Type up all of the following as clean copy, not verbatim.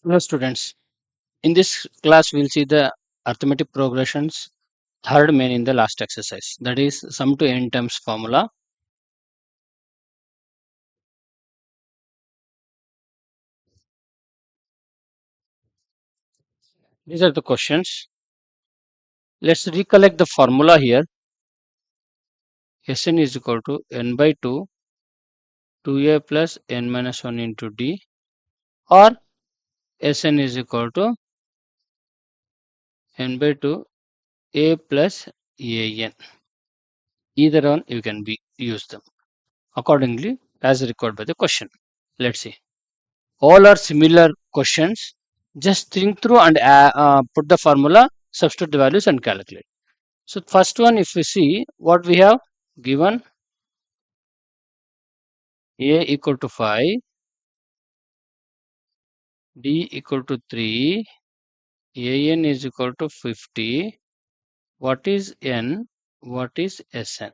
Hello students, in this class we'll see the arithmetic progressions third main in the last exercise, that is sum to n terms formula. These are the questions. Let's recollect the formula here. Sn is equal to n by 2 2a plus n minus 1 into d, or Sn is equal to n by 2 a plus an. Either one you can use them accordingly as required by the question. Let's see. All are similar questions. Just think through and put the formula, substitute the values and calculate. So first one, if we see what we have given, a equal to 5, d equal to 3, an is equal to 50. What is n? What is Sn?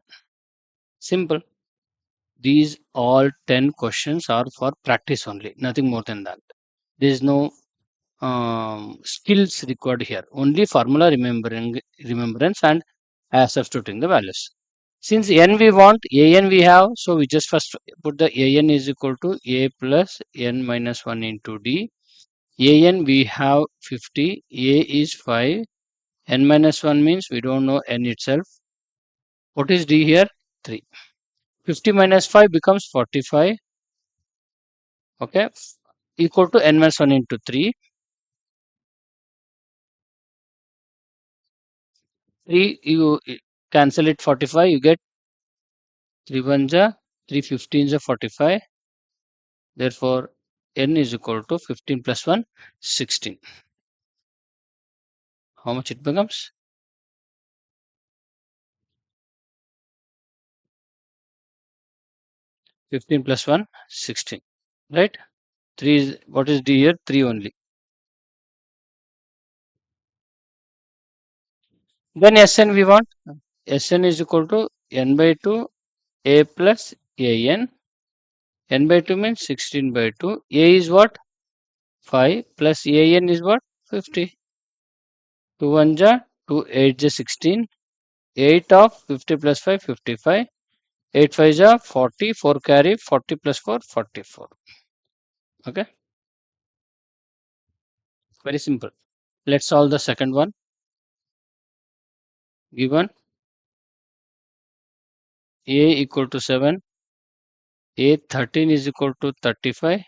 Simple. These all 10 questions are for practice only, nothing more than that. There is no skills required here, only formula remembrance and substituting the values. Since n we want, an we have, so we just first put the an is equal to a plus n minus 1 into d. An we have 50, a is 5, n minus 1 means we don't know n itself. What is d here? 3. 50 minus 5 becomes 45, okay, equal to n minus 1 into 3. 3 you cancel it, 45, you get 3 1 ja 3 15 ja 45. Therefore, n is equal to 15 plus 1, 16. How much it becomes? 15 plus 1, 16. Right? 3 is, what is d here? 3 only. Then Sn we want. Sn is equal to n by 2 a plus an. N by 2 means 16 by 2. A is what? 5 plus an is what? 50. 2 1 ja 2 8 ja 16. 8 of 50 plus 5, 55. 8 5 ja 40, 4 carry, 40 plus 4, 44. Okay, very simple. Let's solve the second one. Given a equal to 7, a 13 is equal to 35,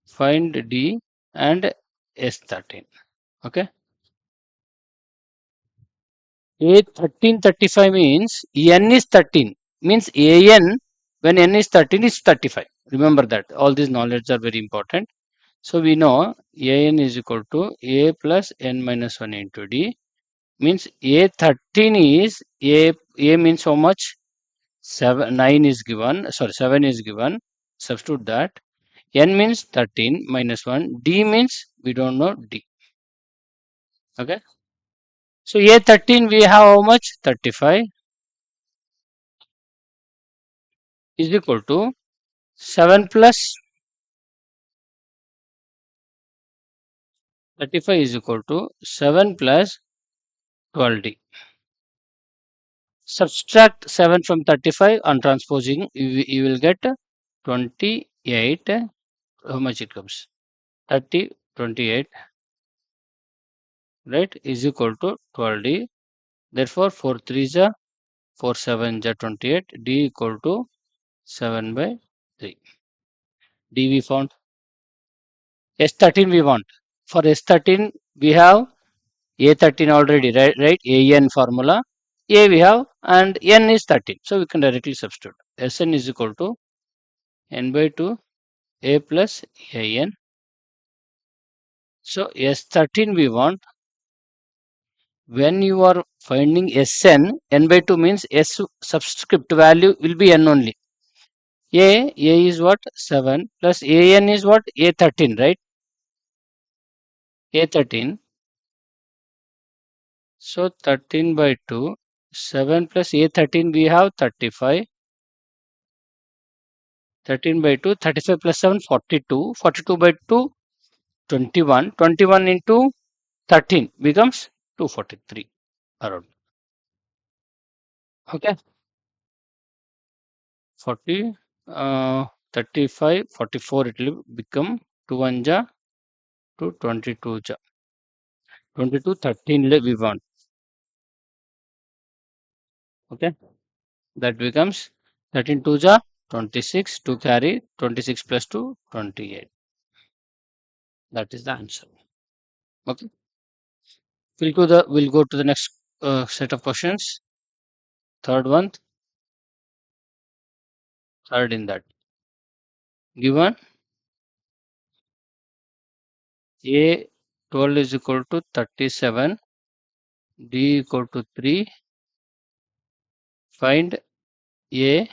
find d and s13. Okay, a 13 35 means n is 13, means an when n is 13 is 35. Remember that all these knowledge are very important. So we know an is equal to a plus n minus 1 into d, means a 13 is a means how much? 7 9 is given, sorry, 7 is given. Substitute that. N means 13 minus 1, d means we don't know d. Okay, so a 13 we have how much? 35 is equal to 7 plus 35 is equal to 7 plus 12d. Subtract 7 from 35 on transposing, you will get 28. How much it comes? 30, 28, right, is equal to 12d. Therefore, 4 3 is 4 7 ja 28, d equal to 7 by 3. D we found. S13 we want. For S13 we have A13 already, right? AN formula. A we have and N is 13. So we can directly substitute. Sn is equal to n by 2 A plus AN. So S13 we want. When you are finding Sn, n by 2 means S subscript value will be n only. A is what? 7 plus an is what? A13, right? A13. So 13 by 2, 7 plus A13 we have 35. 13 by 2, 35 plus 7, 42. 42 by 2, 21. 21 into 13 becomes 243 around. Okay. 40, 35, 44 it will become 2 1 ja to 22 ja. 22, 13 we want. Okay. That becomes 13 2 ja 26 to carry 26 plus 2 28. That is the answer. Okay. We'll go to the next set of questions. Third one, third in that. Given A 12 is equal to 37, D equal to 3, find A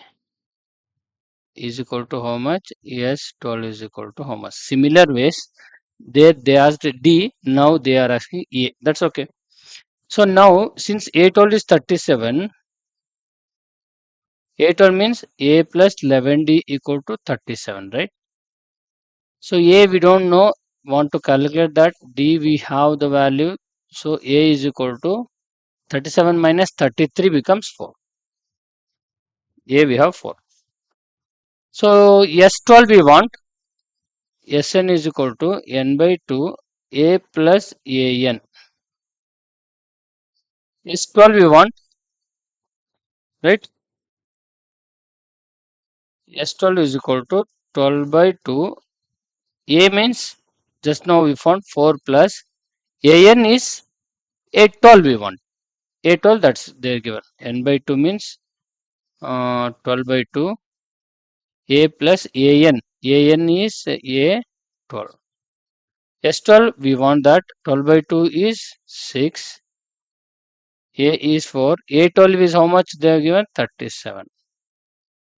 is equal to how much? Yes, 12 is equal to how much? Similar ways, they asked D, now they are asking A. That's okay. So now, since A 12 is 37, A 12 means A plus 11D equal to 37, right? So A we don't know, want to calculate that. D we have the value. So A is equal to 37 minus 33 becomes 4. A we have 4. So S12 we want. Sn is equal to n by 2 A plus An. S12 we want, right? S12 is equal to 12 by 2. A means just now we found 4 plus An is A12 we want. A12 that's there given. N by 2 means 12 by 2. A plus An. An is A12. S12 we want that 12 by 2 is 6. A is 4. A12 is how much they are given? 37.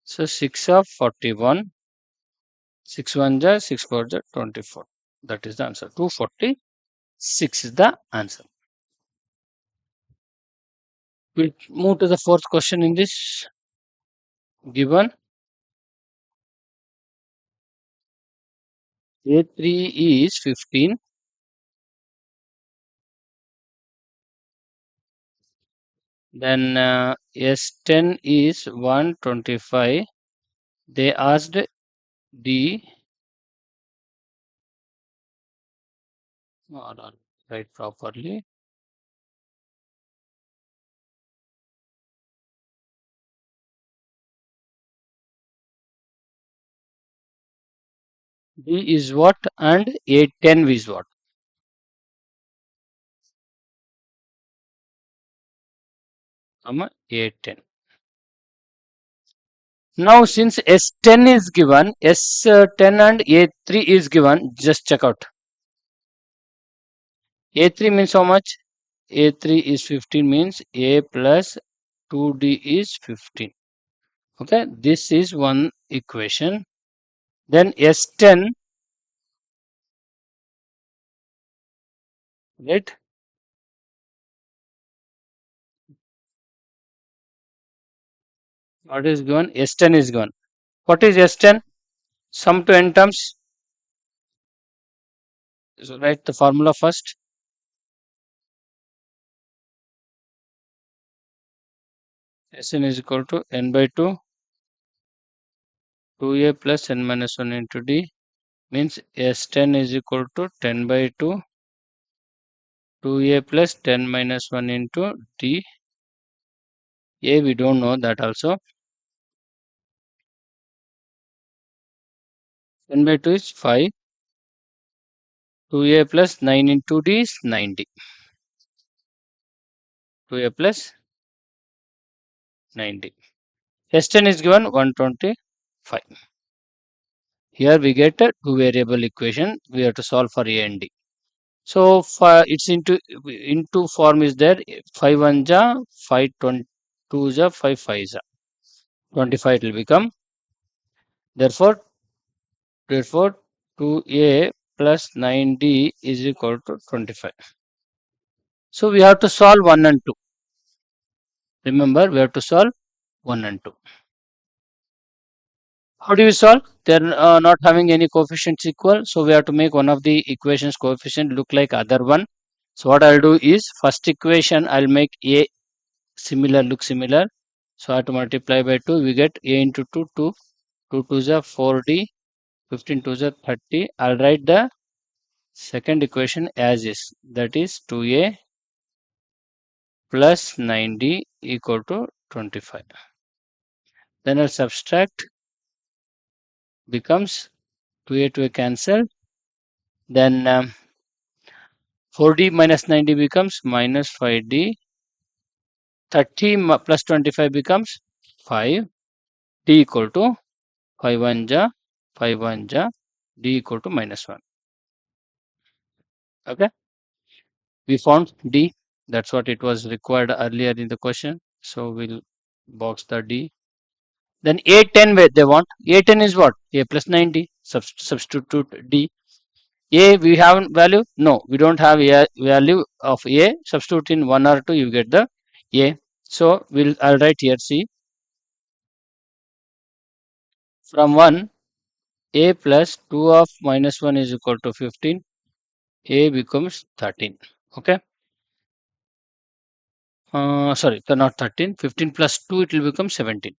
So 6 of 41. 6 1 ja, 6 4 ja, 24. That is the answer. 246 is the answer. We'll move to the fourth question in this. Given A3 is 15. Then S10 is 125. They asked D or write properly. D is what and A10 is what? A10. Now since S10 is given, S10 and A3 is given, just check out. A3 means how much? A3 is 15 means A plus 2D is 15. Okay, this is one equation. Then S10, right? What is given? S10 is given. What is S10? Sum to n terms. So write the formula first. Sn is equal to n by 2, 2a plus n minus 1 into d means S10 is equal to 10 by 2, 2a plus 10 minus 1 into d. A we don't know that also. 10 by 2 is 5. 2a plus 9 into d is 90. 2a plus 90. S10 is given 125. Here we get a two variable equation. We have to solve for a and d. So it's into form is there. 5 1 ja, 5 2 ja, 5 5 ja. 25 it will become. Therefore 2a plus 9d is equal to 25. So we have to solve 1 and 2. Remember, we have to solve 1 and 2. How do we solve? They're not having any coefficients equal. So we have to make one of the equations coefficient look like other one. So what I'll do is first equation I'll make a similar, look similar. So I have to multiply by 2. We get a into 2, 2. 2 2 is 4d. 15 2 is 30. I'll write the second equation as is. That is 2a plus 9d equal to 25. Then I'll subtract, becomes 2a to a cancel. Then 4d minus 9d becomes minus 5d. 30 plus 25 becomes 5. D equal to 5 1 ja, 5 1 ja, d equal to minus 1. Okay. We found d. That's what it was required earlier in the question. So we'll box the d. Then A10 where they want. A10 is what? A plus 90. Substitute D. A we have value? No, we don't have a value of A. Substitute in 1 or 2, you get the A. So I'll write here, see, from 1, A plus 2 of minus 1 is equal to 15. A becomes 13. Okay. Sorry, not 13. 15 plus 2, it will become 17.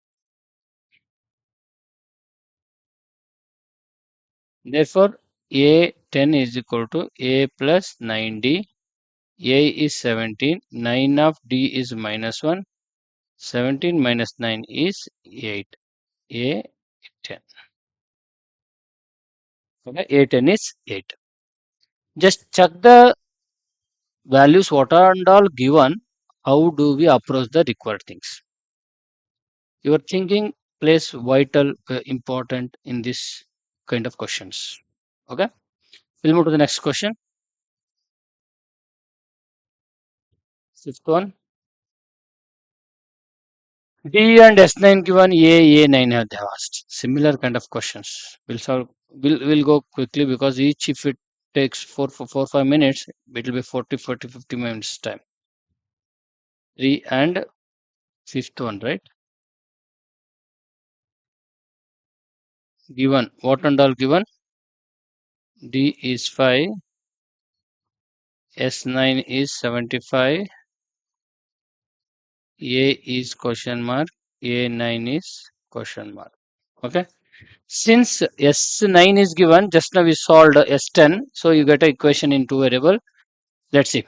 Therefore, A10 is equal to A plus 9D. A is 17. 9 of D is minus 1. 17 minus 9 is 8. A10. Okay, A10 is 8. Just check the values what are and all given. How do we approach the required things? Your thinking plays vital important in this kind of questions. Okay, we'll move to the next question. Fifth one. D and S9 given, A9 have they asked. Similar kind of questions. We'll solve. We'll go quickly because each, if it takes 5 minutes, it will be 40, 50 minutes time. 3 and fifth one, right? Given. What and all given? D is 5. S9 is 75. A is question mark. A9 is question mark. Okay. Since S9 is given, just now we solved S10. So you get an equation in two variable. Let's see.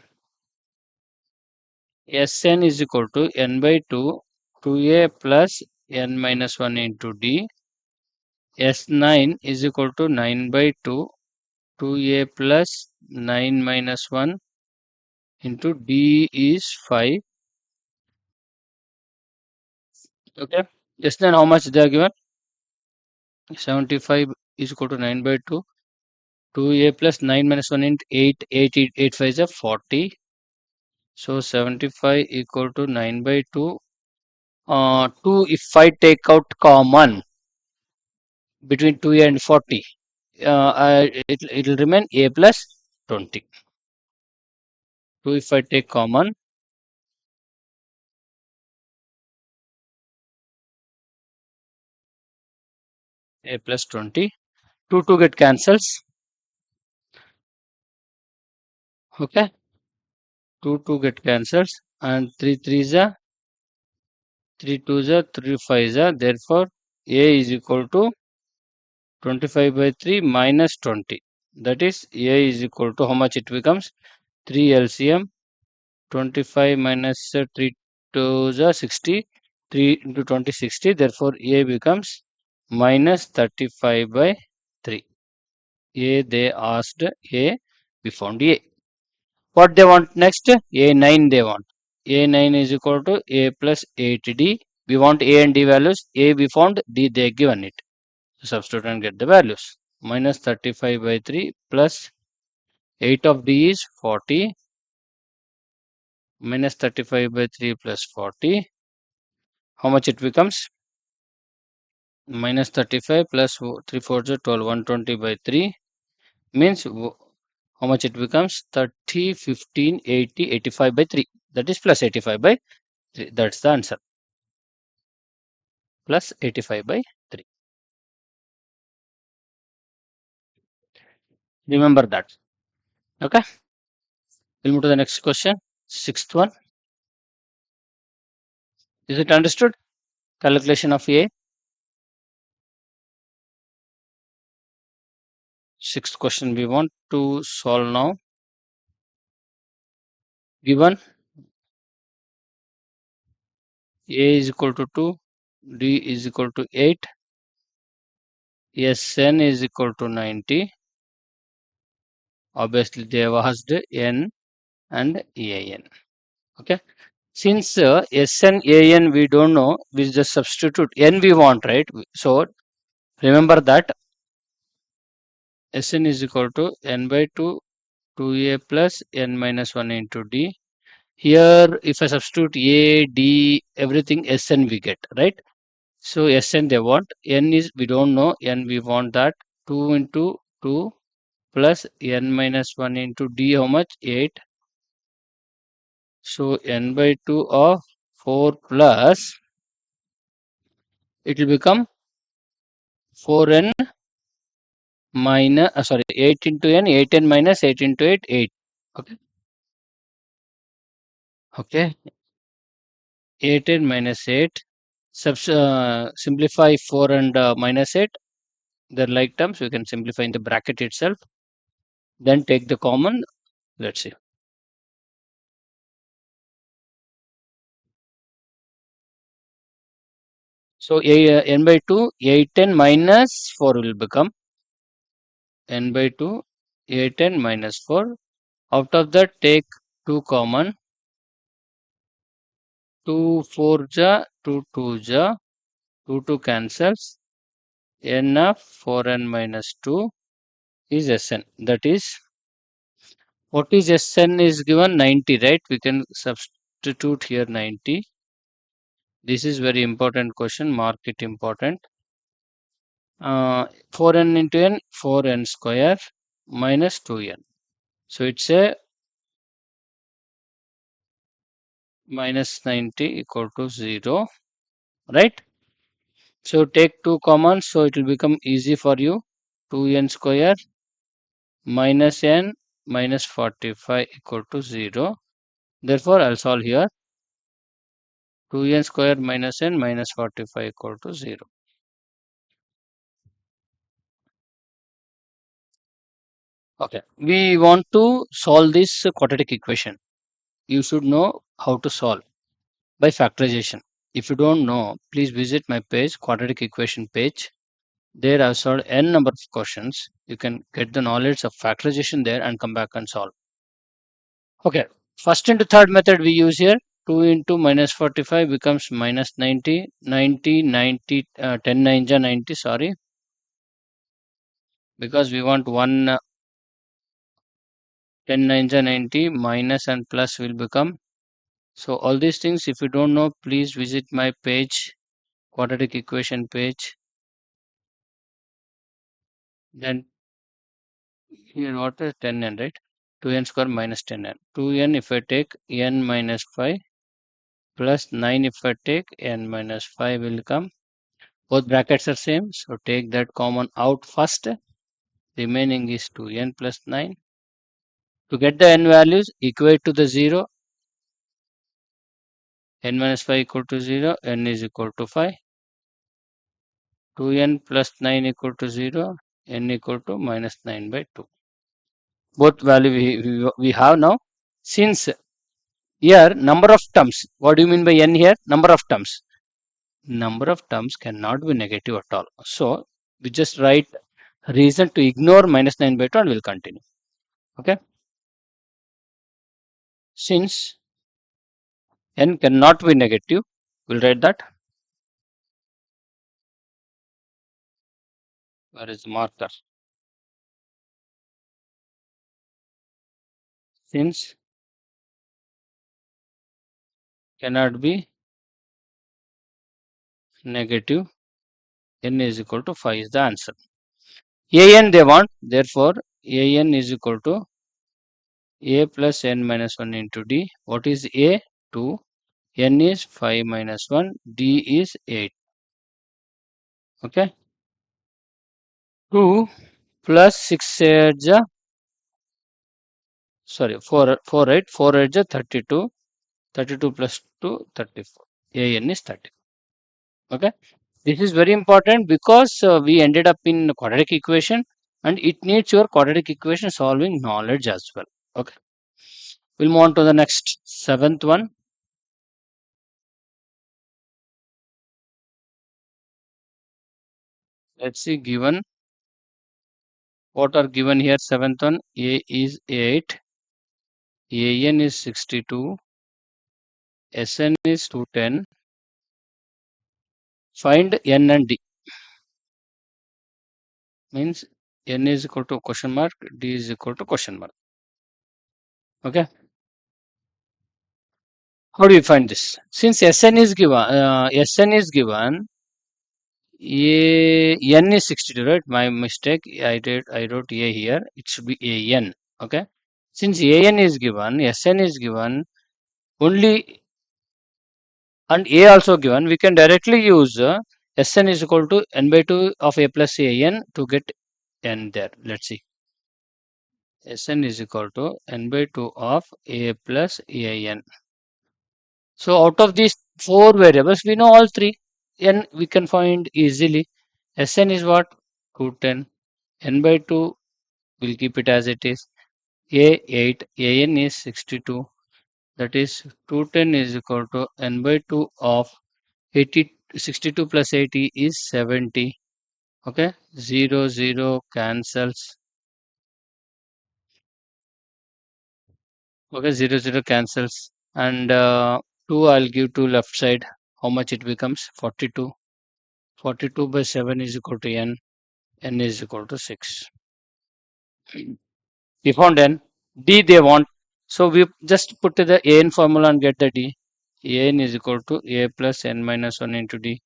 Sn is equal to n by 2, 2a plus n minus 1 into d. S9 is equal to 9 by 2, 2a plus 9 minus 1 into d is 5. Okay. Just then how much they are given? 75 is equal to 9 by 2. 2a plus 9 minus 1 into 8. 8 5 is a 40. So 75 equal to 9 by 2. 2 if I take out common between 2a and 40. It will remain a plus 20. 2 if I take common, a plus 20. 2 get cancels. Okay. 2 get cancels and 3 is a 3 2 is a 3 5 is a. Therefore, a is equal to 25 by 3 minus 20. That is a is equal to how much it becomes? 3 LCM. 25 minus 3 2 is a 60. 3 into 20 60. Therefore, a becomes minus 35 by 3. A they asked A, we found A. What they want next? A9 they want. A9 is equal to A plus 8D. We want A and D values. A we found, D they given it. Substitute and get the values. Minus 35 by 3 plus 8 of D is 40. Minus 35 by 3 plus 40. How much it becomes? Minus 35 plus 3 4 is 12. 120 by 3 means how much it becomes? 30, 15, 80, 85 by 3. That is plus 85 by 3. That's the answer. Plus 85 by 3. Remember that. Okay. We'll move to the next question. Sixth one. Is it understood? Calculation of A. Sixth question we want to solve now. Given A is equal to 2, D is equal to 8, Sn is equal to 90. Obviously, they have asked N and An. Okay. Since Sn, An we don't know, we just substitute N we want, right? So remember that Sn is equal to N by 2, 2A plus N minus 1 into D. Here, if I substitute A, D, everything Sn we get, right? So Sn they want, N is we don't know, N we want that 2 into 2 plus N minus 1 into D, how much? 8. So N by 2 of 4 plus, it will become 4N minus, sorry, 8 into N, 8N minus 8 into 8, 8. Okay. Okay. 8N minus 8. Simplify 4 and minus 8. They're like terms, we can simplify in the bracket itself. Then take the common. Let's see. So N by 2, 8N minus 4 will become N by 2, 8N minus 4. Out of that, take 2 common. 2 4 ja, 2 2 ja, 2 2 cancels. N of 4N minus 2 is Sn. That is, what is Sn is given 90, right? We can substitute here 90. This is very important question. Mark it important. 4n into n, 4n square minus 2n. So it's a minus 90 equal to 0, right? So take 2 common, so it will become easy for you. 2n square minus n minus 45 equal to 0. Therefore, I'll solve here. 2n square minus n minus 45 equal to 0. Okay, we want to solve this quadratic equation. You should know how to solve by factorization. If you don't know, please visit my page, quadratic equation page. There I've solved n number of questions. You can get the knowledge of factorization there and come back and solve. Okay, first into third method we use here. 2 into minus 45 becomes minus 90, 90, 90, 10 9 ja 90, sorry. Because we want 1, 10 9 ja 90, minus and plus will become. So all these things, if you don't know, please visit my page, quadratic equation page. Then here what is 10n, right? 2n square minus 10n. 2n if I take n minus 5 plus 9 if I take n minus 5 will come. Both brackets are same. So take that common out first. Remaining is 2n plus 9. To get the n values, equate to the 0. N minus 5 equal to 0. N is equal to 5. 2n plus 9 equal to 0. N equal to minus 9 by 2. Both value we have now. Since here number of terms, what do you mean by n here? Number of terms. Number of terms cannot be negative at all. So we just write reason to ignore minus 9 by 2 and we'll continue. Okay. Since n cannot be negative, we'll write that. Where is the marker? Since cannot be negative, n is equal to 5 is the answer. An they want, therefore an is equal to a plus n minus 1 into d. What is a? 2. N is 5 minus 1, d is 8. Okay. 2 plus 6 8 ja sorry, 4 right, 4 8 is 32, 32 plus 2 34, an is 30. Okay, this is very important because we ended up in quadratic equation and it needs your quadratic equation solving knowledge as well. Okay, we'll move on to the next seventh one. Let's see, given what are given here. Seventh one, a is 8, an is 62, sn is 210. Find n and d. Means n is equal to question mark, d is equal to question mark. Okay, how do you find this? Since sn is given, n is 62, right? My mistake. I wrote a here. It should be an. Okay. Since an is given, sn is given, only and a also given, we can directly use sn is equal to n by 2 of a plus an to get n there. Let's see. Sn is equal to n by 2 of a plus an. So out of these four variables, we know all three. N we can find easily. Sn is what? 210. N by 2, we'll keep it as it is. A 8, An is 62. That is 210 is equal to n by 2 of 80, 62 plus 80 is 70. Okay, 0, 0 cancels. Okay, 0, 0 cancels. And 2 I'll give to left side. How much it becomes? 42. 42 by 7 is equal to n. N is equal to 6. We found n. D they want. So we just put the an formula and get the d. An is equal to a plus n minus 1 into d.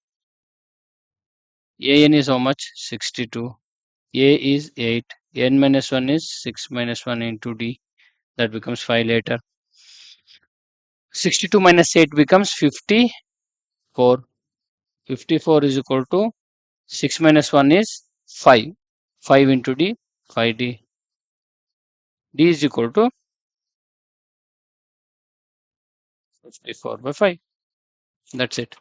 An is how much? 62. A is 8. N minus 1 is 6 minus 1 into d. That becomes 5 later. 62 minus 8 becomes 54. 54 is equal to 6 minus 1 is 5. 5 into d, 5d. D is equal to 54 by 5. That's it.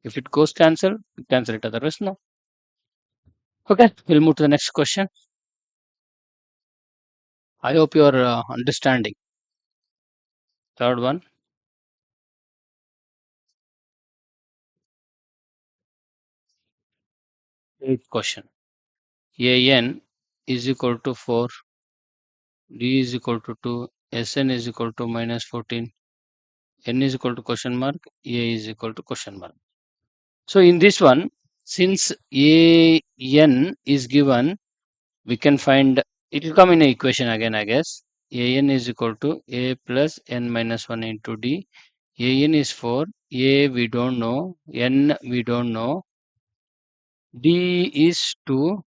If it goes cancel, cancel it. Otherwise, no. Okay, we'll move to the next question. I hope you are understanding. Third one. Eighth question. An is equal to 4. D is equal to 2. Sn is equal to minus 14. N is equal to question mark. A is equal to question mark. So in this one, since an is given, we can find, it will come in an equation again, I guess. An is equal to a plus n minus 1 into d. An is 4, a we don't know, n we don't know, d is 2.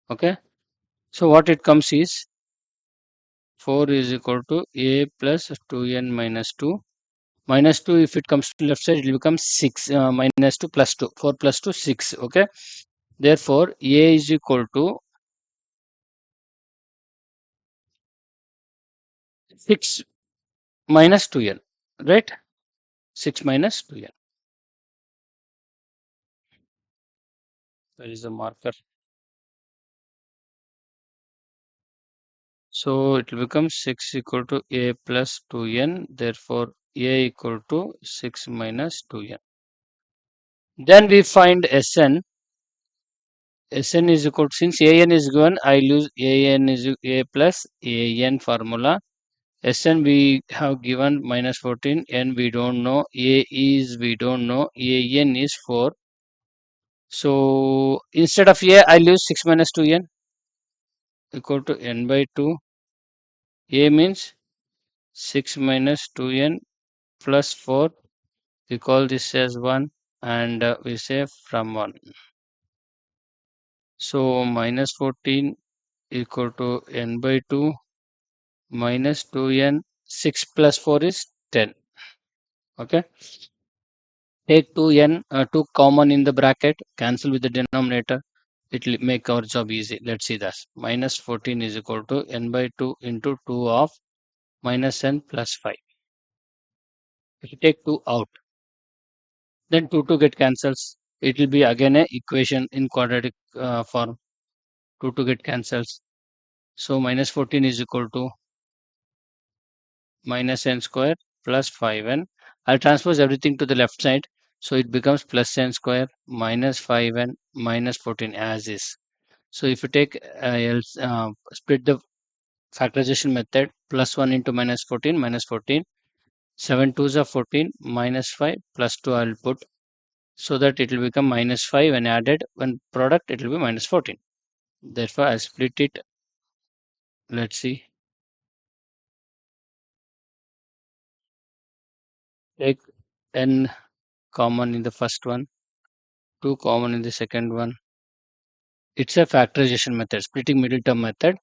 Okay, so what it comes is 4 is equal to a plus 2n minus 2. Minus 2, if it comes to left side, it will become 6 minus 2 plus 2. 4 plus 2, 6. Okay, therefore a is equal to 6 minus 2n, right? 6 minus 2n. There is a marker. So it will become 6 equal to a plus 2n. Therefore, a equal to 6 minus 2n. Then we find Sn. Sn is equal to, since an is given, I use an is a plus an formula. Sn we have given minus 14, n we don't know, a is we don't know, an is 4. So instead of a, I'll use 6 minus 2n equal to n by 2. A means 6 minus 2n plus 4. We call this as 1 and we say from 1. So minus 14 equal to n by 2 minus 2n. 6 plus 4 is 10. Okay. Take 2n, 2 common in the bracket, cancel with the denominator. It will make our job easy. Let's see this. Minus 14 is equal to n by 2 into 2 of minus n plus 5. If you take 2 out, then 2 get cancels. It will be again a equation in quadratic form. 2 get cancels. So minus 14 is equal to minus n square plus 5n. I'll transpose everything to the left side. So it becomes plus n square minus 5n minus 14 as is. So if you take split the factorization method, plus 1 into minus 14 minus 14, 7 2s are 14 minus 5 plus 2 I'll put, so that it will become minus 5 when added, when product it will be minus 14. Therefore I split it. Let's see. Take n common in the first one, 2 common in the second one. It's a factorization method, splitting middle term method.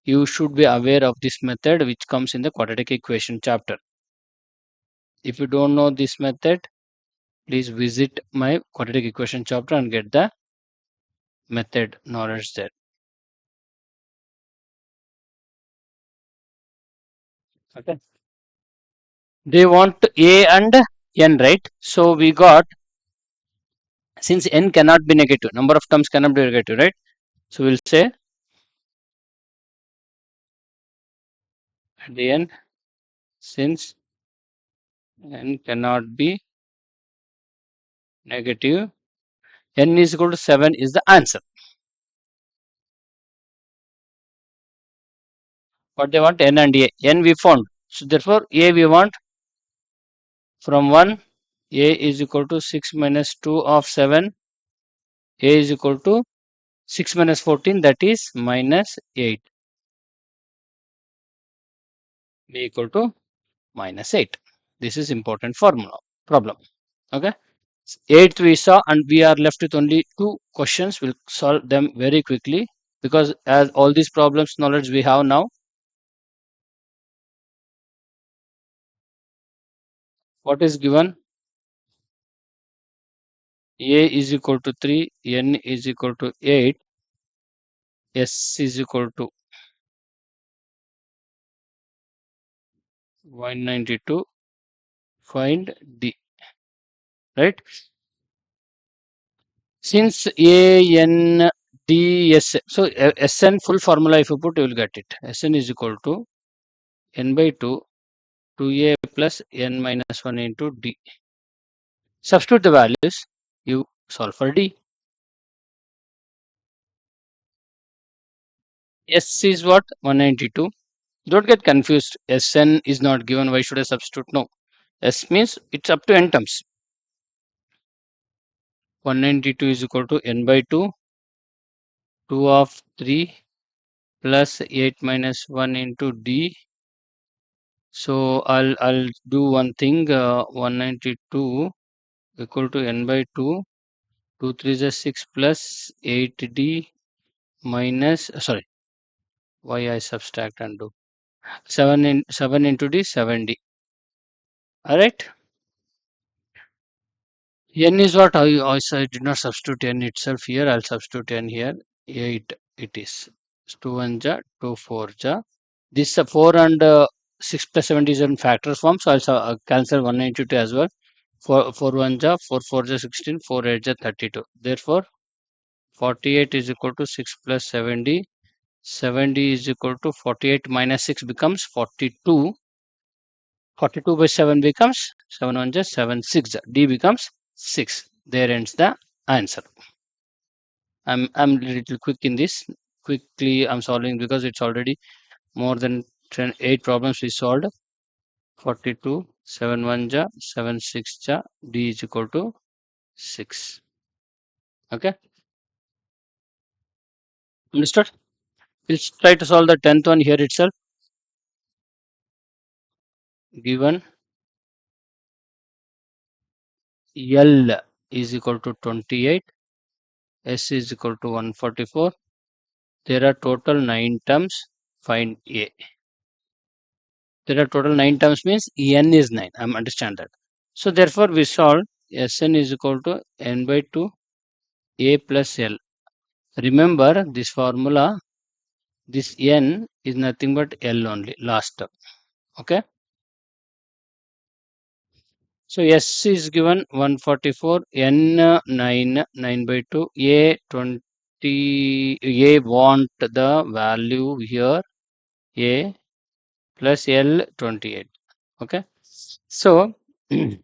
You should be aware of this method, which comes in the quadratic equation chapter. If you don't know this method, please visit my quadratic equation chapter and get the method knowledge there. Okay. They want a and n, right? So we got, since n cannot be negative, number of terms cannot be negative, right? So we'll say at the end, since n cannot be negative, n is equal to 7 is the answer. What they want, n and a. N we found. So therefore a we want from 1, a is equal to 6 minus 2 of 7, a is equal to 6 minus 14, that is minus 8, b equal to minus 8. This is important formula problem. Okay. 8th we saw, and we are left with only 2 questions. We'll solve them very quickly, because as all these problems knowledge we have now. What is given? A is equal to 3, n is equal to 8, s is equal to 192. Find d, right? Since a n d s, so sn full formula if you put, you will get it. Sn is equal to n by 2 2a plus n minus 1 into d. Substitute the values, you solve for d. S is what? 192. Don't get confused. Sn is not given. Why should I substitute? No. S means it's up to n terms. 192 is equal to n by 2, 2 of 3 plus 8 minus 1 into d. So I'll do one thing. 192 equal to n by 2. 2 3 is a 6 plus 8d minus, sorry, why I subtract and do 7 into d, 7d. All right. N is what I did not substitute n itself here. I'll substitute n here. 8 it is. 2 1 ja, 2 4 ja. This 4 and 6 plus 70 is in factors form. So I'll cancel 192 as well. 4 1 ja, 4 4 ja 16, 4 8 ja 32. Therefore 48 is equal to 6 plus 70. 70 is equal to 48 minus 6 becomes 42. 42 by 7 becomes 7 1 just 7 6. D becomes 6. There ends the answer. I'm little quick in this. Quickly I'm solving because it's already more than 8 problems we solved. 42 7 1 ja 7 6 ja, D is equal to 6. Okay. Understood? We'll try to solve the 10th one here itself. Given L is equal to 28, S is equal to 144. There are total 9 terms. Find A. There are total 9 terms means n is 9. I understand that. So therefore we solve Sn is equal to n by 2 A plus L. Remember this formula. This n is nothing but L only, last term. Okay. So S is given 144, N 9 by 2, A 20, A want the value here, A plus L 28. Okay. So you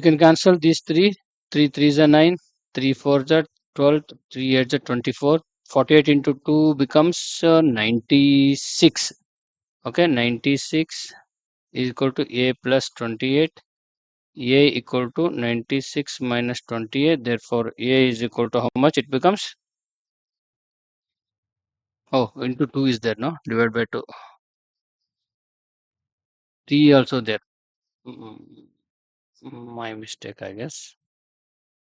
can cancel these three. 3 3s are 9, 3 4s are 12, 3 8s are 24. 48 into 2 becomes 96. Okay, 96 is equal to A plus 28. A equal to 96 minus 28. Therefore, A is equal to how much it becomes? Oh, into 2 is there, no? Divided by 2. 3 also there. Mm, My mistake, I guess.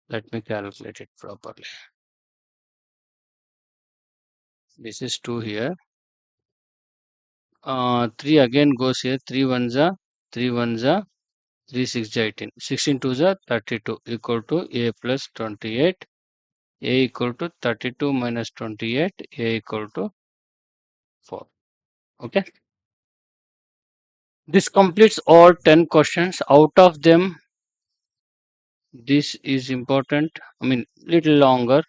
Let me calculate it properly. This is 2 here. 3 again goes here. 3 ones are 3 ones are 3 6 18. 16 twos are 32 equal to A plus 28. A equal to 32 minus 28. A equal to 4. Okay. This completes all 10 questions. Out of them, this is important. I mean, little longer.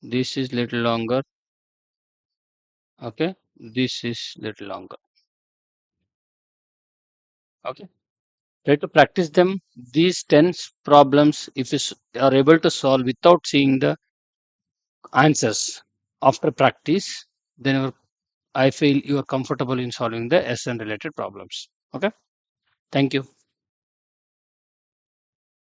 This is little longer. Okay. This is little longer. Okay. Try to practice them. These 10 problems, if you are able to solve without seeing the answers after practice, then I feel you are comfortable in solving the SN related problems. Okay. Thank you.